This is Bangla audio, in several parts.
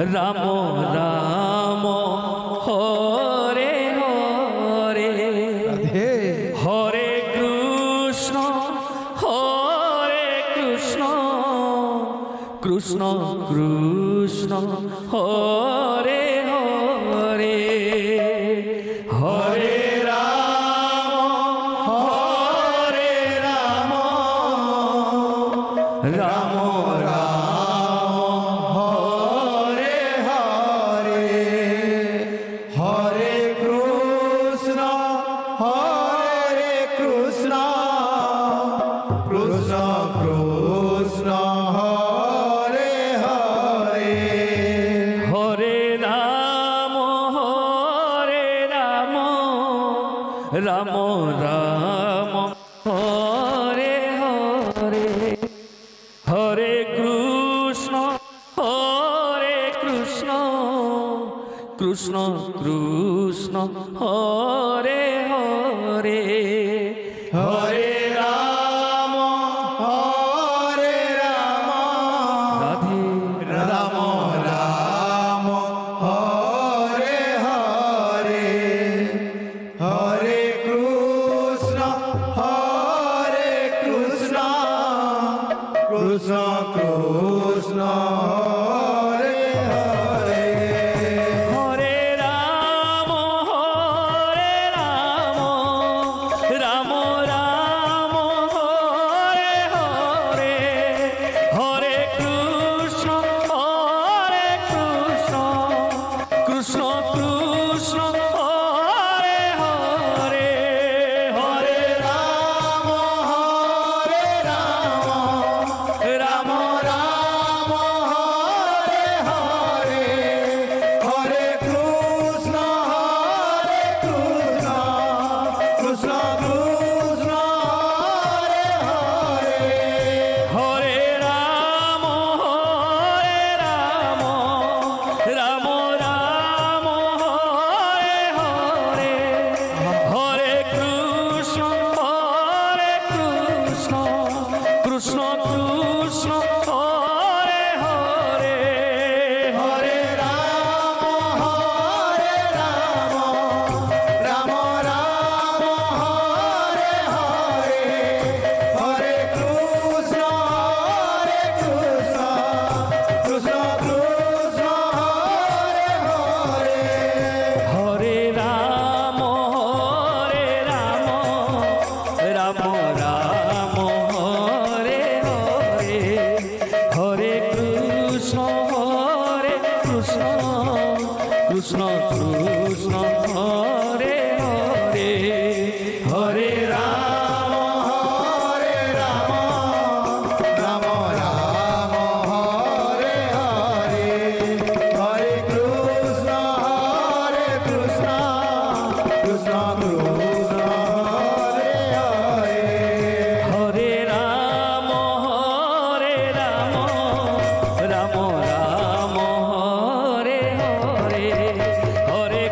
রাম রাম হরে হরে হরে কৃষ্ণ কৃষ্ণ কৃষ্ণ হরে হরে হরে রাম রাম রাম হরে হরে হরে কৃষ্ণ কৃষ্ণ কৃষ্ণ হরে হরে হরে রাম রাম রাম হরে হরে হরে কৃষ্ণ কৃষ্ণ কৃষ্ণ হরে হরে হরে রাম রাধে রাম রাম হরে হরে হরে কৃষ্ণ কৃষ্ণ কৃষ্ণ হরে হরে হরে রাম রাম রাম হরে হরে হরে কৃষ্ণ কৃষ্ণ কৃষ্ণ হরে হরে হরে রাম রাম রাম হরে হরে হরে কৃষ্ণ কৃষ্ণ কৃষ্ণ কৃষ্ণ হরে হরে হরে রাম রাম রাম হরে হরে হরে কৃষ্ণ কৃষ্ণ কৃষ্ণ হরে হরে হরে রাম রাম রাম হরে হরে হরে কৃষ্ণ কৃষ্ণ কৃষ্ণ কৃষ্ণ হরে হরে হরে রাম রাম রাম হরে হরে হরে কৃষ্ণ কৃষ্ণ কৃষ্ণ হরে হরে হরে রাম রাম রাম হরে হরে হরে কৃষ্ণ কৃষ্ণ কৃষ্ণ হরে হরে হরে রাম রাম রাম হরে হরে হরে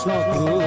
কৃষ্ণ